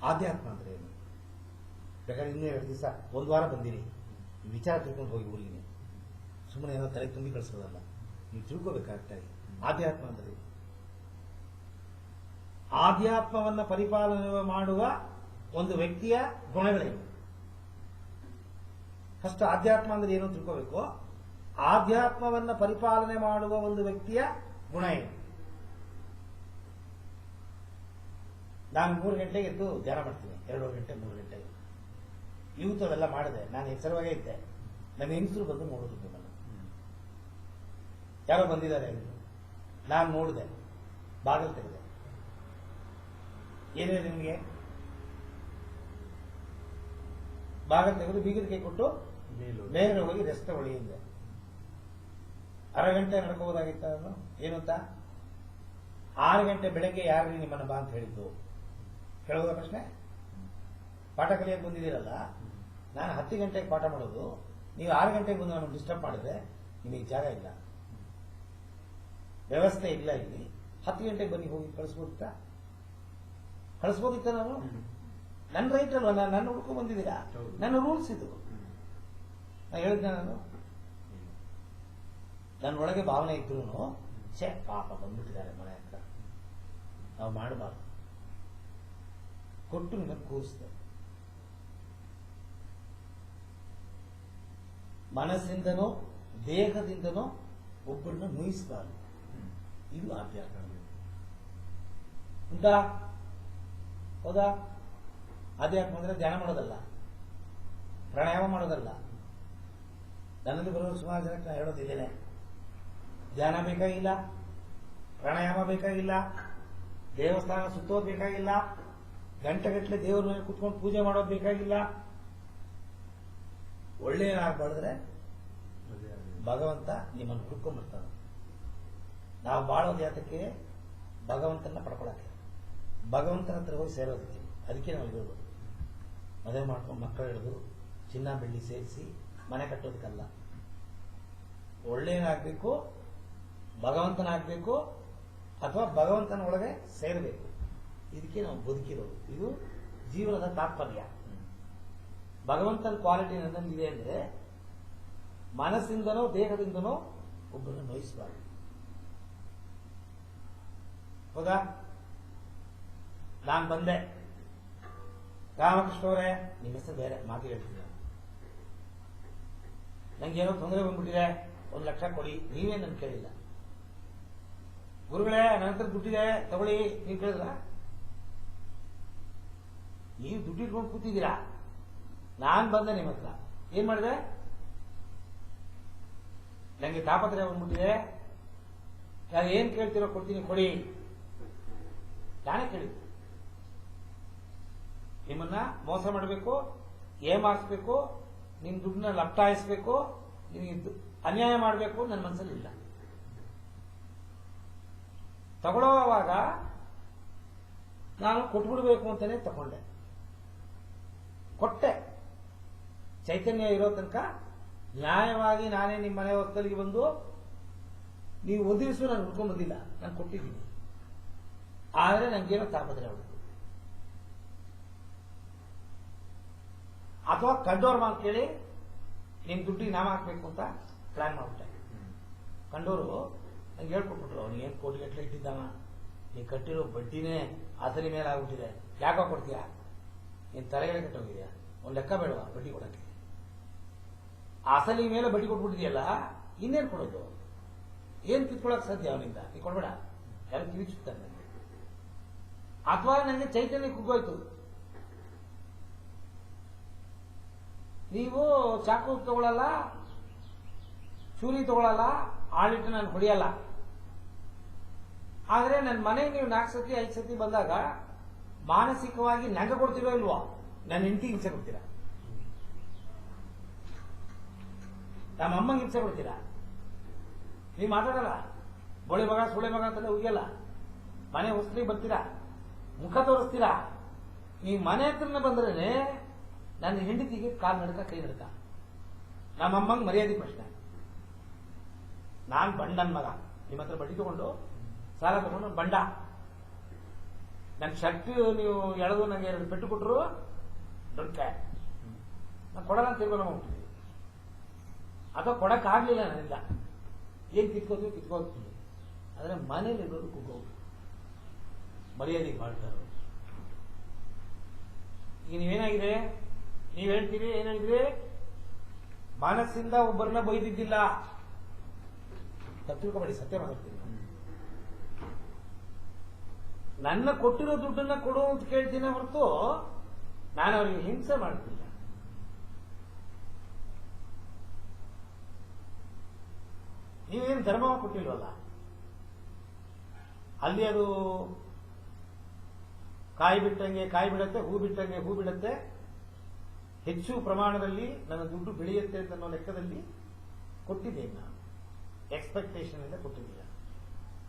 ಆಧ್ಯಾತ್ಮ ಅಂದ್ರೆ ಏನು? ಬೇಕಾದ್ರೆ ಇನ್ನೂ 2 ದಿವಸ 1 ವಾರ ಬಂದಿರಿ, ವಿಚಾರ ತಿಳ್ಕೊಂಡು ಹೋಗಿ ಊರಿಗೆ. ಸುಮ್ಮನೆ ಏನೋ ತಲೆ ತುಂಬಿ ಕಳಿಸೋದಲ್ಲ, ನೀವು ತಿಳ್ಕೋಬೇಕು ಕರೆಕ್ಟಾಗಿ. ಆಧ್ಯಾತ್ಮ ಅಂದ್ರೆ ಆಧ್ಯಾತ್ಮವನ್ನ ಪರಿಪಾಲನೆ ಮಾಡುವ ಒಂದು ವ್ಯಕ್ತಿಯ ಗುಣಗಳೇನು? ಫಸ್ಟ್ ಆಧ್ಯಾತ್ಮ ಅಂದ್ರೆ ಏನು ತಿಳ್ಕೋಬೇಕು. ಆಧ್ಯಾತ್ಮವನ್ನ ಪರಿಪಾಲನೆ ಮಾಡುವ ಒಂದು ವ್ಯಕ್ತಿಯ ಗುಣ ಏನು? ನಾನು 3 ಗಂಟೆಗೆ ಎದ್ದು ಧ್ಯಾನ ಮಾಡ್ತೀನಿ, 2 ಗಂಟೆ 3 ಗಂಟೆಗೆ. ಇವತ್ತು ಅವೆಲ್ಲ ಮಾಡಿದೆ. ನಾನು ಎಚ್ಚರವಾಗೇ ಇದ್ದೆ. ನಮ್ಮ ಹೆಂಗಸರು ಬಂದು ನೋಡಿದ್ರು ನಮ್ಮನ್ನು, ಯಾರೋ ಬಂದಿದ್ದಾರೆ ಎಂದು. ನಾನು ನೋಡಿದೆ, ಬಾಗಿಲು ತೆಗೆದೆ. ಏನಿದೆ ನಿಮಗೆ? ಬಾಗಿಲು ತೆಗೆದು ಬೀಗದ ಕೈ ಕೊಟ್ಟು ಮೇಲೆ ಹೋಗಿ ರೆಸ್ಟ್ ತಗೊಳ್ಳಿ ಹಿಂದೆ. 1/2 ಗಂಟೆ ನಡ್ಕೋಬೋದಾಗಿತ್ತ. ಏನು ಅಂತ 6 ಗಂಟೆ ಬೆಳಗ್ಗೆ ಯಾರು ನಿಮ್ಮನ್ನ ಬಾ ಅಂತ ಹೇಳಿದ್ದು? ಕೇಳೋದ ಪ್ರಶ್ನೆ? ಪಾಠ ಕಲಿಯಕ್ಕೆ ಬಂದಿದ್ದೀರಲ್ಲ, ನಾನು 10 ಗಂಟೆಗೆ ಪಾಠ ಮಾಡೋದು, ನೀವು 6 ಗಂಟೆಗೆ ಬಂದು ನಮ್ಮನ್ನು ಡಿಸ್ಟರ್ಬ್ ಮಾಡಿದ್ರೆ ನಿಮಗೆ ಜಾಗ ಇಲ್ಲ, ವ್ಯವಸ್ಥೆ ಇಲ್ಲ. ಇಲ್ಲಿ 10 ಗಂಟೆಗೆ ಬನ್ನಿ, ಹೋಗಿ ಕಳಿಸ್ಬೋದಿತ್ತ? ನಾನು ನನ್ನ ರೈಟ್ ಅಲ್ವಾ? ನನ್ನ ಹುಡ್ಕೊ ಬಂದಿದ್ದೀರಾ? ನನ್ನ ರೂಲ್ಸ್ ಇದು. ನಾನು ಹೇಳಿದ್ನ, ನನ್ನ ಒಳಗೆ ಭಾವನೆ ಇದ್ರು ಛೇ ಪಾಪ ಬಂದ್ಬಿಟ್ಟಿದ್ದಾರೆ ಮನೆ ಹತ್ರ, ನಾವು ಮಾಡಬಾರ್ದು. ಕೊಟ್ಟು ನಿಮಗೆ ಕೂರಿಸಿದೆ. ಮನಸ್ಸಿಂದನೋ ದೇಹದಿಂದನೋ ಒಬ್ಬರನ್ನ ನೋಯಿಸಬಾರ್ದು. ಇದು ಆಧ್ಯಾತ್ಮ ಉಂಟಾ? ಹೌದಾ? ಆಧ್ಯಾತ್ಮ ಅಂದ್ರೆ ಧ್ಯಾನ ಮಾಡೋದಲ್ಲ, ಪ್ರಾಣಾಯಾಮ ಮಾಡೋದಲ್ಲ. ನನ್ನಲ್ಲಿ ಬರುವ ಸುಮಾರು ಜನಕ್ಕೆ ನಾನು ಹೇಳೋದಿದ್ದೇನೆ, ಧ್ಯಾನ ಬೇಕಾಗಿಲ್ಲ, ಪ್ರಾಣಾಯಾಮ ಬೇಕಾಗಿಲ್ಲ, ದೇವಸ್ಥಾನ ಸುತ್ತೋದು ಬೇಕಾಗಿಲ್ಲ, ಗಂಟೆಗಟ್ಟಲೆ ದೇವರ ಮೇಲೆ ಕುತ್ಕೊಂಡು ಪೂಜೆ ಮಾಡೋದು ಬೇಕಾಗಿಲ್ಲ. ಒಳ್ಳೆಯನಾಗಿ ಬೆಳೆದ್ರೆ ಭಗವಂತ ನಿಮ್ಮನ್ನು ಹುಡ್ಕೊಂಡ್ಬರ್ತಾನೆ. ನಾವು ಬಾಳೋದು ಯಾತಕ್ಕೆ? ಭಗವಂತನ ಪಡ್ಕೊಳಕ್ಕೆ, ಭಗವಂತನ ಹತ್ರ ಹೋಗಿ ಸೇರೋದಕ್ಕೆ. ಅದಕ್ಕೆ ನಾವು ಇರೋದು. ಮದುವೆ ಮಾಡ್ಕೊಂಡು ಮಕ್ಕಳು ಹಿಡಿದು ಚಿನ್ನ ಬೆಳ್ಳಿ ಸೇರಿಸಿ ಮನೆ ಕಟ್ಟೋದಕ್ಕಲ್ಲ. ಒಳ್ಳೆಯನಾಗಬೇಕು, ಭಗವಂತನಾಗಬೇಕು, ಅಥವಾ ಭಗವಂತನ ಒಳಗೆ ಸೇರಬೇಕು. ಇದಕ್ಕೆ ನಾವು ಬದುಕಿರೋದು. ಇದು ಜೀವನದ ತಾತ್ಪರ್ಯ. ಭಗವಂತನ ಕ್ವಾಲಿಟಿ ನನ್ನಲ್ಲಿದೆ ಅಂದ್ರೆ ಮನಸ್ಸಿಂದನೋ ದೇಹದಿಂದನೋ ಒಬ್ಬರನ್ನು ನೋಯಿಸಬಾರ್ದು. ಹೌದಾ? ನಾನು ಬಂದೆ, ರಾಮಕೃಷ್ಣ ಅವರೇ, ನಿಮ್ಮ ಹೆಸರು ಬೇರೆ ಮಾತು ಹೇಳ್ತೀನಿ, ನಂಗೇನೋ ತೊಂದರೆ ಬಂದ್ಬಿಟ್ಟಿದೆ, 1 ಲಕ್ಷ ಕೊಡಿ. ನೀವೇ ನನ್ ಕೇಳಿಲ್ಲ. ಗುರುಗಳೇ, ನನ್ನ ಹತ್ರ ದುಡ್ಡಿದೆ ತಗೊಳ್ಳಿ, ನೀವು ಕೇಳಿದ್ರ? ನೀವು ದುಡ್ಡು ಇಟ್ಕೊಂಡು ಕೂತಿದ್ದೀರಾ. ನಾನ್ ಬಂದೆ ನಿಮ್ಮ ಹತ್ರ, ಏನ್ ಮಾಡಿದೆ? ನಂಗೆ ತಾಪತ್ರೆ ಬಂದ್ಬಿಟ್ಟಿದೆ, ನಾನು ಏನ್ ಕೇಳ್ತಿರೋ ಕೊಡ್ತೀನಿ, ಕೊಡಿ. ನಾನೇ ಕೇಳಿದ್ದು. ನಿಮ್ಮನ್ನ ಮೋಸ ಮಾಡಬೇಕು, ಏಮಾರಿಸ್ಬೇಕು, ನಿಮ್ ದುಡ್ಡನ್ನ ಲಪ್ಟಾಯಿಸ್ಬೇಕು, ನಿಮಗೆ ಅನ್ಯಾಯ ಮಾಡಬೇಕು ನನ್ನ ಮನಸ್ಸಲ್ಲಿ ಇಲ್ಲ. ತಗೊಳ್ಳೋವಾಗ ನಾನು ಕೊಟ್ಬಿಡ್ಬೇಕು ಅಂತಾನೆ ತಗೊಂಡೆ, ಕೊಟ್ಟೆ. ಚೈತನ್ಯ ಇರೋ ತನಕ ನ್ಯಾಯವಾಗಿ ನಾನೇ ನಿಮ್ಮ ಮನೆ ಹೊತ್ತಲಿಗೆ ಬಂದು ನೀವು ಒಂದು ದಿವಸ ನಾನು ಹುಡ್ಕೊಂಡ್ ಬಂದಿಲ್ಲ, ನಾನು ಕೊಟ್ಟಿದ್ದೀನಿ. ಆದರೆ ನಂಗೇನೋ ತಾಪತ್ರೆ ಹೊಡೆದು, ಅಥವಾ ಕಂಡೋರ್ ಮಾತು ಕೇಳಿ ನಿಮ್ ದುಡ್ಡಿಗೆ ನಾಮ ಹಾಕ್ಬೇಕು ಅಂತ ಪ್ಲಾನ್ ಮಾಡ್ಬಿಟ್ಟೆ. ಕಂಡೋರು ನಂಗೆ ಹೇಳ್ಕೊಟ್ಬಿಟ್ರು, ಅವ್ನಿಗೆ ಏನ್ ಕೋಟಿಗಟ್ಟಲೆ ಇಟ್ಟಿದ್ದಾನ, ನೀ ಕಟ್ಟಿರೋ ಬಡ್ಡಿನೇ ಅಸಲಿ ಮೇಲೆ ಆಗ್ಬಿಟ್ಟಿದೆ, ಯಾಕೋ ಕೊಡ್ತೀಯಾ? ನೀನ್ ತಲೆಗಡೆ ಕಟ್ಟೋಗಿದ್ಯಾ? ಒಂದ್ ಲೆಕ್ಕ ಬೇಡವಾ ಬಡ್ಡಿ ಕೊಡಕ್ಕೆ? ಅಸಲಿ ಮೇಲೆ ಬಡ್ಡಿ ಕೊಟ್ಬಿಟ್ಟಿದೆಯಲ್ಲ, ಇನ್ನೇನ್ ಕೊಡೋದು? ಏನ್ ಕಿತ್ಕೊಳಕ್ ಸಾಧ್ಯ ಅವನಿಂದ? ನೀ ಕೊಡ್ಬೇಡ, ಯಾರು ಕಿವಿ ಚುತ್ತಾರೆ ನನಗೆ. ಅಥವಾ ನನಗೆ ಚೈತನ್ಯ ಕುಗ್ಗೋಯ್ತು, ನೀವು ಚಾಕು ತಗೊಳ್ಳಲ್ಲ, ಚೂರಿ ತಗೊಳ್ಳಲ್ಲ, ಆಳಿಟ್ಟು ನಾನು ಹೊಡೆಯಲ್ಲ. ಆದ್ರೆ ನನ್ನ ಮನೆಗೆ ನೀವು 4 ಸತಿ 5 ಸತಿ ಬಂದಾಗ ಮಾನಸಿಕವಾಗಿ ನಂಗೆ ಕೊಡ್ತಿರೋ ಇಲ್ವಾ? ನನ್ನ ಹೆಂಡತಿ ಹಿಂಸೆ ಕೊಡ್ತೀರಾ, ನಮ್ಮ ಅಮ್ಮಂಗೆ ಹಿಂಸೆ ಕೊಡ್ತೀರಾ. ನೀವು ಮಾತಾಡಲ್ಲ, ಬೋಳೆ ಮಗ ಸುಳೆ ಮಗ ಅಂತೆಲ್ಲ ಉಗಿಯಲ್ಲ, ಮನೆ ಹೊಸ್ಲಿಗೆ ಬರ್ತೀರಾ, ಮುಖ ತೋರಿಸ್ತೀರಾ. ನೀವು ಮನೆ ಹತ್ರನ ಬಂದ್ರೆ ನನ್ನ ಹೆಂಡತಿಗೆ ಕಾಲು ನಡ್ಕ ಕೈ ನಡ್ಕ, ನಮ್ಮಮ್ಮಂಗೆ ಮರ್ಯಾದೆ ಪ್ರಶ್ನೆ. ನಾನ್ ಬಂಡನ್ ಮಗ, ನಿಮ್ಮ ಹತ್ರ ಬಡ್ಡಿ ತಗೊಂಡು ಸಾಲ ತಗೊಂಡು ಬಂಡ, ನನ್ನ ಶರ್ಟ್ ನೀವು ಎಳೆದು ನನಗೆ 2 ಪೆಟ್ಟು ಕೊಟ್ಟರು ದೊಡ್ಡ ಕಾಯ, ನಾನು ಕೊಡಲ್ಲ ಅಂತ ತೀರ್ಮಾನ ಮಾಡ್ಬಿಟ್ಟಿದ್ವಿ. ಅಥವಾ ಕೊಡಕ್ಕಾಗ್ಲಿಲ್ಲ ನನ್ನಿಂದ, ಏನ್ ಕಿತ್ಕೋತೀನಿ. ಆದ್ರೆ ಮನೇಲಿ ಇರೋದು ಕೂಗೋದು ಮರ್ಯಾದೆ ಮಾಡ್ತಾರೆ. ಈಗ ನೀವೇನಾಗಿದೆ, ನೀವ್ ಹೇಳ್ತೀರಿ ಏನಾಗಿದೆ, ಮನಸ್ಸಿಂದ ಒಬ್ಬರನ್ನ ಬೈದಿದ್ದಿಲ್ಲ. ತಿಳ್ಕೊಬೇಡಿ, ಸತ್ಯ ಮಾತಾಡ್ತೀನಿ. ನನ್ನ ಕೊಟ್ಟಿರೋ ದುಡ್ಡನ್ನ ಕೊಡು ಅಂತ ಕೇಳ್ತೀನಿ ಹೊರತು ನಾನು ಅವರಿಗೆ ಹಿಂಸೆ ಮಾಡ್ತಿಲ್ಲ. ನೀವೇನು ಧರ್ಮ ಕೊಟ್ಟಿಲ್ವಲ್ಲ, ಅಲ್ಲಿ ಅದು ಕಾಯಿ ಬಿಟ್ಟಂಗೆ ಕಾಯಿ ಬಿಡತ್ತೆ, ಹೂ ಬಿಟ್ಟಂಗೆ ಹೂ ಬಿಡತ್ತೆ, ಹೆಚ್ಚು ಪ್ರಮಾಣದಲ್ಲಿ ನನ್ನ ದುಡ್ಡು ಬೆಳೆಯುತ್ತೆ ಅಂತ ಅನ್ನೋ ಲೆಕ್ಕದಲ್ಲಿ ಕೊಟ್ಟಿದ್ದೇನೆ. ನಾನು ಎಕ್ಸ್ಪೆಕ್ಟೇಷನ್ ಇಂದ ಕೊಟ್ಟಿದ್ದಿಲ್ಲ.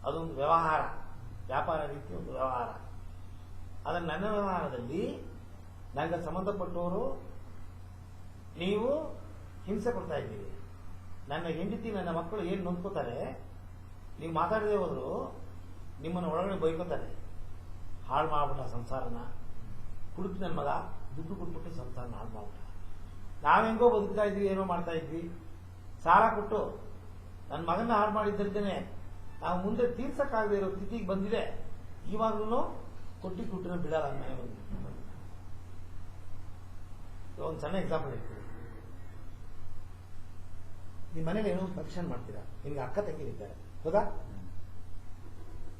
ಅದೊಂದು ವ್ಯವಹಾರ, ವ್ಯಾಪಾರ ರೀತಿ ಒಂದು ವ್ಯವಹಾರ. ಅದನ್ನು ನನ್ನ ವ್ಯವಹಾರದಲ್ಲಿ ನನಗೆ ಸಂಬಂಧಪಟ್ಟವರು ನೀವು ಹಿಂಸೆ ಕೊಡ್ತಾ ಇದ್ದೀರಿ. ನನ್ನ ಹೆಂಡತಿ ನನ್ನ ಮಕ್ಕಳು ಏನು ನೊಂದ್ಕೋತಾರೆ, ನೀವು ಮಾತಾಡದೆ ಹೋದ್ರು ನಿಮ್ಮನ್ನು ಒಳಗಡೆ ಬೈಕೋತಾರೆ. ಹಾಳು ಮಾಡ್ಬಿಟ್ಟ ಸಂಸಾರನ, ಕುಡುಕು ನನ್ನ ಮಗ ದುಡ್ಡು ಕೊಟ್ಬಿಟ್ಟು ಸಂಸಾರನ ಹಾಳು ಮಾಡ್ಬಿಟ್ಟ. ನಾವೆಂಗೋ ಬದುಕ್ತಾ ಇದ್ವಿ, ಏನೋ ಮಾಡ್ತಾ ಇದ್ವಿ, ಸಾಲ ಕೊಟ್ಟು ನನ್ನ ಮಗನ ಹಾಳು ಮಾಡಿದ್ದಲ್ದೇನೆ ನಾವು ಮುಂದೆ ತೀರ್ಸಕ್ಕಾಗದೇ ಇರೋ ಸ್ಥಿತಿಗೆ ಬಂದಿದೆ. ಇವಾಗಲೂ ಕೊಟ್ಟಿ ಕೊಟ್ಟಿರೋ ಬಿಡಲ್ಲ ಮನೆ ಬಂದು. ಒಂದು ಸಣ್ಣ ಎಕ್ಸಾಂಪಲ್ ಹೇಳ್ತೀವಿ. ನಿಮ್ಮ ಮನೇಲಿ ಏನೋ ಫಂಕ್ಷನ್ ಮಾಡ್ತೀರಾ, ನಿಮ್ಗೆ ಅಕ್ಕ ತಂಗಿರಿದ್ದಾರೆ, ಹೌದಾ?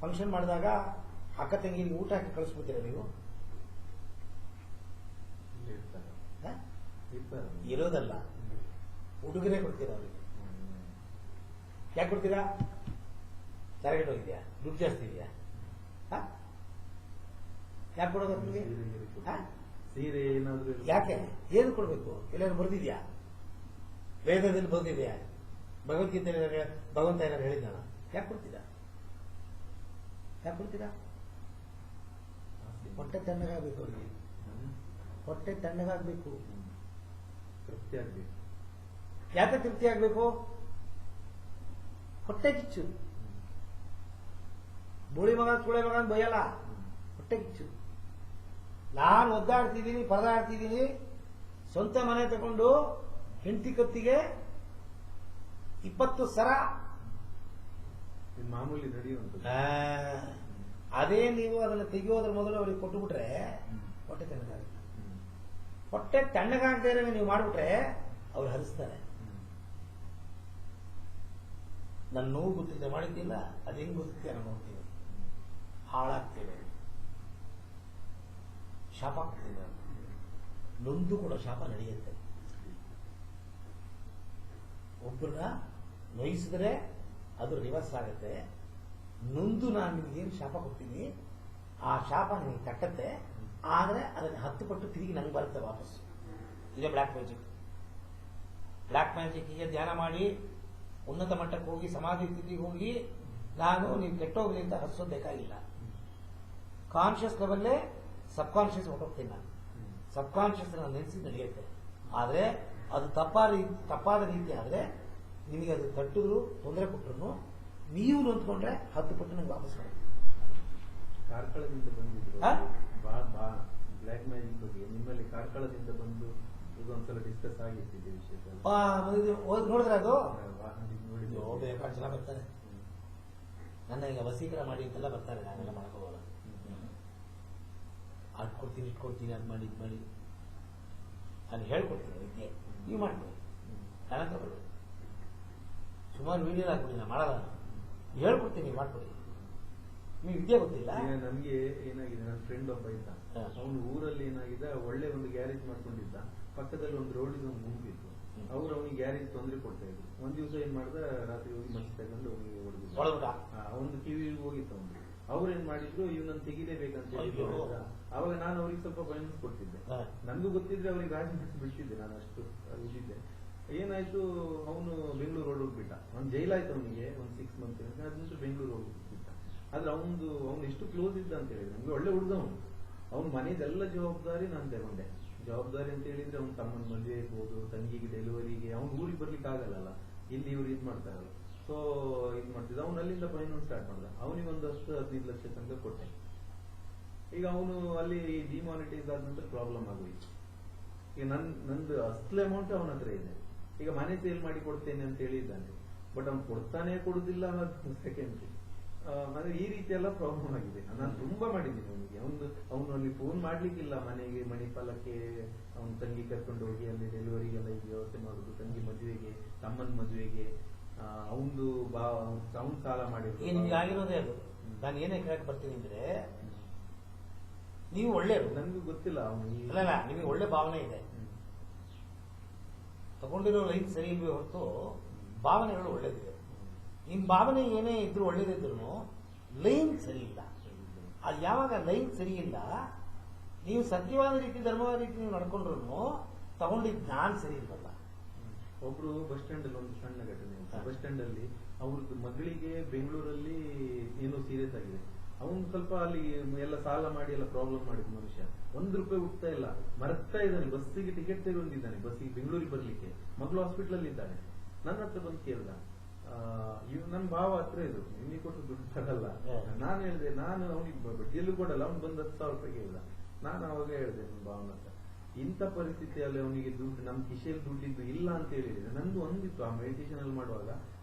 ಫಂಕ್ಷನ್ ಮಾಡಿದಾಗ ಅಕ್ಕ ತಂಗಿಗೆ ಊಟ ಹಾಕಿ ಕಳಿಸ್ಬಿಡ್ತೀರಾ ನೀವು? ಇರೋದಲ್ಲ, ಹುಡುಗರೇ ಕೊಡ್ತೀರಾ ಅವ್ರಿಗೆ. ಯಾಕೆ ಕೊಡ್ತೀರಾ? ಟಾರ್ಗೆಟ್ ಹೋಗಿದ್ಯಾ, ದುಡ್ಡು ಜಾಸ್ತಿ ಇದೆಯಾ? ಯಾಕೆ ಕೊಡೋದು ನಿಮಗೆ? ಸೀರೆ ಏನಾದ್ರು ಯಾಕೆ, ಏನು ಕೊಡ್ಬೇಕು? ಎಲ್ಲಾರು ಬರ್ದಿದ್ಯಾ? ವೇದದಲ್ಲಿ ಬರ್ದಿದ್ಯಾ? ಭಗವದ್ಗೀತೆ ಭಗವಂತ ಏನಾರು ಹೇಳಿದ್ದಾನ? ಯಾಕೆ ಕೊಡ್ತೀರಾ? ಯಾಕೆ ಕೊಡ್ತೀರಾ? ಹೊಟ್ಟೆ ತಣ್ಣಗಾಗಬೇಕು ಅವ್ರಿಗೆ, ಹೊಟ್ಟೆ ತಣ್ಣಗಾಗಬೇಕು, ತೃಪ್ತಿ ಆಗ್ಬೇಕು. ಯಾಕೆ ತೃಪ್ತಿ ಆಗ್ಬೇಕು? ಹೊಟ್ಟೆ ಕಿಚ್ಚು. ಬೋಳಿ ಮಗ ಸುಳೆ ಮಗ ಬೈಯಲ್ಲ, ಹೊಟ್ಟೆ ಕಿಚ್ಚು. ನಾನು ಒದ್ದಾಡ್ತಿದ್ದೀನಿ, ಪರದಾಡ್ತಿದ್ದೀನಿ, ಸ್ವಂತ ಮನೆ ತಗೊಂಡು ಹೆಂಡತಿ ಕತ್ತಿಗೆ 20 ಸರ ಮಾಮೂಲಿ ನಡೆಯುವಂತ. ಅದೇ ನೀವು ಅದನ್ನು ತೆಗೆಯೋದ್ರ ಮೊದಲು ಅವ್ರಿಗೆ ಕೊಟ್ಟುಬಿಟ್ರೆ ಹೊಟ್ಟೆ ತಣ್ಣಗಾಗುತ್ತೆ. ಹೊಟ್ಟೆ ತಣ್ಣಗಾಗದೇ ಇರೋ ನೀವು ಮಾಡಿಬಿಟ್ರೆ ಅವ್ರು ಹರಿಸ್ತಾರೆ. ನನ್ನ ನೋವು ಗೊತ್ತಿದ್ದೆ ಮಾಡಿದ್ದಿಲ್ಲ, ಅದು ಹೆಂಗ್ ಗೊತ್ತಿದೆ ನಾನು ನೋಡ್ತೀನಿ. ಹಾಳಾಗ್ತೇವೆ, ಶಾಪ ಆಗ್ತೇವೆ. ನೊಂದು ಕೂಡ ಶಾಪ ನಡೆಯುತ್ತೆ. ಒಬ್ಬರನ್ನ ನೋಯಿಸಿದ್ರೆ ಅದು ರಿವರ್ಸ್ ಆಗುತ್ತೆ. ನೊಂದು ನಾನು ನಿಮ್ಗೇನು ಶಾಪ ಕೊಡ್ತೀನಿ, ಆ ಶಾಪ ನಿಮಗೆ ತಟ್ಟತ್ತೆ. ಆದ್ರೆ ಅದಕ್ಕೆ 10 ಪಟ್ಟು ತಿರುಗಿ ನಂಗೆ ಬರುತ್ತೆ ವಾಪಸ್. ಇದೇ ಬ್ಲ್ಯಾಕ್ ಮ್ಯಾಜಿಕ್. ಬ್ಲ್ಯಾಕ್ ಮ್ಯಾಜಿಕ್ಗೆ ಧ್ಯಾನ ಮಾಡಿ ಉನ್ನತ ಮಟ್ಟಕ್ಕೆ ಹೋಗಿ ಸಮಾಧಿ ಸ್ಥಿತಿಗೆ ಹೋಗಿ ನಾನು ನೀವು ಕೆಟ್ಟೋಗ್ಲಿ ಅಂತ ಹರಿಸೋದು ಬೇಕಾಗಿಲ್ಲ. ಕಾನ್ಷಿಯಸ್ ಲೆವೆಲ್ಲೇ ಸಬ್ ಕಾನ್ಷಿಯಸ್ ಹೊರಟೋಗ್ತೀನಿ ನಾನು. ಸಬ್ ಕಾನ್ಷಿಯಸ್ ನಾನು ನೆನೆಸಿ ನಡೆಯುತ್ತೆ. ಆದರೆ ಅದು ತಪ್ಪಾದ ರೀತಿ ಆದರೆ ನಿಮಗೆ ಅದು ತಟ್ಟಿದ್ರು ತೊಂದರೆ ಕೊಟ್ಟರು ನೀವು ನೊಂದ್ಕೊಂಡ್ರೆ 10 ಪಟ್ಟು ನಂಗೆ ವಾಪಸ್ ಮಾಡಿ. ಕಾರ್ಕಳದಿಂದ ಬಂದಿದ್ರು ಬ್ಲ್ಯಾಕ್ ಮ್ಯಾಜಿಕ್ ಬಗ್ಗೆ ನಿಮ್ಮಲ್ಲಿ ಕಾರ್ಕಳದಿಂದ ಬಂದು ಇದೊಂದ್ಸಲ ಡಿಸ್ಕಸ್ ಆಗಿತ್ತು ವಿಷಯದಲ್ಲಿ. ನೋಡಿದ್ರೆ ಅದು ನೋಡಿದ್ರು ಬೇಕಾದ ಜನ ಬರ್ತಾರೆ. ನನ್ನ ಈಗ ವಸೀಕರ ಮಾಡಿ ಅಂತೆಲ್ಲ ಬರ್ತಾರೆ. ನಾನೆಲ್ಲ ಮಾಡ್ಕೋಲ್ಲ. ಅದ್ ಕೊಡ್ತೀನಿ ಇಟ್ಕೊಡ್ತೀನಿ, ಅದು ಮಾಡಿ ಇದು ಮಾಡಿ ನಾನು ಹೇಳ್ಕೊಡ್ತೀನಿ ವಿದ್ಯೆ. ನೀವು ಮಾಡ್ಕೊಳ್ಳಿ, ನನ್ನ ಹತ್ರ ಬರೋದು. ಸುಮಾರು ವಿಡಿಯೋ ಹಾಕ್ಬಿಡಿ, ನಾನು ಮಾಡಲ್ಲ. ಹೇಳ್ಕೊಡ್ತೀನಿ, ನೀವು ಮಾಡ್ಕೊಳ್ಳಿ. ನೀವು ವಿದ್ಯೆ ಗೊತ್ತಿಲ್ಲ. ನಮ್ಗೆ ಏನಾಗಿದೆ, ನನ್ನ ಫ್ರೆಂಡ್ ಒಬ್ಬ ಇದ್ದ, ಅವನು ಊರಲ್ಲಿ ಏನಾಗಿದೆ, ಒಳ್ಳೆ ಒಂದು ಗ್ಯಾರೇಜ್ ಮಾಡ್ಕೊಂಡಿದ್ದ. ಪಕ್ಕದಲ್ಲಿ ಒಂದು ರೋಡಿಗೆ ಒಂದು ಮುಗಿದಿತ್ತು. ಅವ್ರು ಅವನಿಗೆ ಗ್ಯಾರೇಜ್ ತೊಂದರೆ ಕೊಡ್ತಾ ಇದ್ರು. ಒಂದ್ ದಿವಸ ಏನ್ ಮಾಡ್ದ, ರಾತ್ರಿ ಹೋಗಿ ಮಚ್ಚಿ ತಗೊಂಡು ಅವನಿಗೆ ಹೊಡೆದಿದ್ದ. ಒಂದು ಕಿವಿ ಹೋಗಿತ್ತು ಅವ್ನು. ಅವ್ರೇನ್ ಮಾಡಿದ್ರು, ಇವನನ್ನು ತೆಗಿಲೇಬೇಕಂತ ಹೇಳಿ. ಅವಾಗ ನಾನು ಅವ್ರಿಗೆ ಸ್ವಲ್ಪ ಫೈನಾನ್ಸ್ ಕೊಡ್ತಿದ್ದೆ. ನನ್ಗೂ ಗೊತ್ತಿದ್ರೆ ಅವ್ರಿಗೆ ರಾಜಿ ಬಿಡ್ತಿದ್ದೆ, ನಾನು ಅಷ್ಟು ಇದ್ದಿದ್ದೆ. ಏನಾಯ್ತು, ಅವನು ಬೆಂಗಳೂರು ರೋಡ್ ಹೋಗ್ಬಿಟ್ಟ. ಅವ್ನು ಜೈಲಾಯ್ತು ಅವನಿಗೆ ಒಂದು 6 ಮಂತ್. ಅದಂತೂ ಬೆಂಗಳೂರು ರೋಡ್ ಹೋಗ್ಬಿಟ್ಟ. ಆದ್ರೆ ಅವ್ನು ಎಷ್ಟು ಕ್ಲೋಸ್ ಇದ್ದ ಅಂತ ಹೇಳಿದ್ರೆ, ನಮ್ಗೆ ಒಳ್ಳೆ ಹುಡುಗ ಅವನು. ಅವ್ನ ಮನೆದೆಲ್ಲ ಜವಾಬ್ದಾರಿ ನಾನು ತಗೊಂಡೆ. ಜವಾಬ್ದಾರಿ ಅಂತ ಹೇಳಿದ್ರೆ ಅವ್ನ ತಮ್ಮನ ಮದುವೆ ಇರ್ಬೋದು, ತಂಗಿಗೆ ಡೆಲಿವರಿಗೆ, ಅವ್ನು ಊರಿಗೆ ಬರ್ಲಿಕ್ಕೆ ಆಗಲ್ಲ. ಇಲ್ಲಿ ಇವ್ರು ಇದ್ ಮಾಡ್ತಾರಲ್ಲ, ಸೊ ಇದ್ ಮಾಡ್ತಿದ್ದ. ಅವ್ನು ಅಲ್ಲಿಂದ ಫೈನಾನ್ಸ್ ಸ್ಟಾರ್ಟ್ ಮಾಡ್ದ. ಅವನಿಗೆ ಒಂದು 10-15 ಲಕ್ಷ ತನಕ ಕೊಟ್ಟೆ. ಈಗ ಅವನು ಅಲ್ಲಿ ಡಿಮಾನಿಟೈಸ್ ಆದ ನಂತರ ಪ್ರಾಬ್ಲಮ್ ಆಗೋಯ್ತು. ಈಗ ನಂದು ಅಸಲ್ ಅಮೌಂಟ್ ಅವನ ಹತ್ರ ಇದೆ. ಈಗ ಮನೆ ಸೇಲ್ ಮಾಡಿ ಕೊಡ್ತೇನೆ ಅಂತ ಹೇಳಿದ್ದಾನೆ, ಬಟ್ ಅವ್ನು ಕೊಡ್ತಾನೆ ಕೊಡುದಿಲ್ಲ ಅನ್ನೋದು ಸೆಕೆಂಡ್ರಿ. ಅಂದ್ರೆ ಈ ರೀತಿ ಎಲ್ಲ ಪ್ರಾಬ್ಲಮ್ ಆಗಿದೆ. ನಾನು ತುಂಬಾ ಮಾಡಿದ್ದೀನಿ ಅವನಿಗೆ. ಅವನು ಅಲ್ಲಿ ಫೋನ್ ಮಾಡ್ಲಿಕ್ಕಿಲ್ಲ ಮನೆಗೆ, ಮಣಿಪಾಲಕ್ಕೆ ಅವನ ತಂಗಿ ಕರ್ಕೊಂಡು ಹೋಗಿ ಅಲ್ಲಿ ಡೆಲಿವರಿಗೆಲ್ಲ ಈಗ ವ್ಯವಸ್ಥೆ ಮಾಡುದು, ತಂಗಿ ಮದುವೆಗೆ, ತಮ್ಮನ ಮದುವೆಗೆ, ಅವನು ಸಾಲ ಮಾಡಿದ್ರು. ನಿಮ್ಗೆ ಆಗಿರೋದೇ ಅದು. ನಾನು ಏನೇ ಕೇಳಕ್ ಬರ್ತೀನಿ ಅಂದ್ರೆ, ನೀವು ಒಳ್ಳೆಯದು, ನನ್ಗೂ ಗೊತ್ತಿಲ್ಲ ಅವನು. ಅಲ್ಲ, ನಿಮಗೆ ಒಳ್ಳೆ ಭಾವನೆ ಇದೆ, ತಗೊಂಡಿರೋ ಲೈಫ್ ಸರಿ ಇಲ್ವೇ ಹೊರತು ಭಾವನೆಗಳು ಒಳ್ಳೇದಿದೆ. ನಿಮ್ ಭಾವನೆ ಏನೇ ಇದ್ರು ಒಳ್ಳೇದಿದ್ರು ಲೈನ್ ಸರಿ ಇಲ್ಲ. ಅದು ಯಾವಾಗ ಲೈನ್ ಸರಿ ಇಲ್ಲ, ನೀವು ಸತ್ಯವಾದ ರೀತಿ ಧರ್ಮವಾದ ರೀತಿ ನೀವು ನಡ್ಕೊಂಡ್ರು ತಗೊಂಡಿದ್ ನಾನ್ ಸರಿ ಇಲ್ವಲ್ಲ. ಒಬ್ರು ಬಸ್ ಸ್ಟ್ಯಾಂಡ್ ಅಲ್ಲಿ ಒಂದು ಸಣ್ಣ ಘಟನೆ. ಬಸ್ ಸ್ಟ್ಯಾಂಡ್ ಅಲ್ಲಿ ಅವ್ರದ್ದು ಮಗಳಿಗೆ ಬೆಂಗಳೂರಲ್ಲಿ ಏನೋ ಸೀರಿಯಸ್ ಆಗಿದೆ. ಅವನು ಸ್ವಲ್ಪ ಅಲ್ಲಿ ಎಲ್ಲ ಸಾಲ ಮಾಡಿ ಎಲ್ಲ ಪ್ರಾಬ್ಲಮ್ ಮಾಡಿದ ಮನುಷ್ಯ. ₹1 ಹುಡ್ತಾ ಇಲ್ಲ, ಮರಗ್ತಾ ಇದ್ದಾನೆ. ಬಸ್ಸಿಗೆ ಟಿಕೆಟ್ ತಗೊಂಡಿದ್ದಾನೆ, ಬಸ್ಸಿಗೆ ಬೆಂಗಳೂರಿಗೆ ಬರ್ಲಿಕ್ಕೆ. ಮಗಳು ಹಾಸ್ಪಿಟಲ್ ಅಲ್ಲಿ ಇದ್ದಾನೆ. ನನ್ನ ಹತ್ರ ಬಂದು ಕೇಳ್ದ, ನನ್ ಭಾವ ಹತ್ರ ಇದ್ರು, ನಿಮಗೆ ಕೊಟ್ಟು ದುಡ್ಡು ಬರಲ್ಲ. ನಾನು ಹೇಳಿದೆ, ನಾನು ಅವನಿಗೆ ಬಡ್ಡಿಯಲ್ಲೂ ಕೊಡಲ್ಲ. ಅವ್ನು ಬಂದು ₹10,000 ಕೇಳ್ದ. ನಾನು ಅವಾಗ ಹೇಳಿದೆ ನನ್ನ ಭಾವನ ಹತ್ರ, ಇಂಥ ಪರಿಸ್ಥಿತಿಯಲ್ಲಿ ಅವನಿಗೆ ದುಡ್ಡು ನಮ್ ಕಿಶೆಯಲ್ಲಿ ದುಡ್ಡಿದ್ದು ಇಲ್ಲ ಅಂತ ಹೇಳಿದ್ರೆ, ನಂದು ಒಂದಿತ್ತು ಆ ಮೆಡಿಟೇಷನ್ ಅಲ್ಲಿ ಮಾಡುವಾಗ,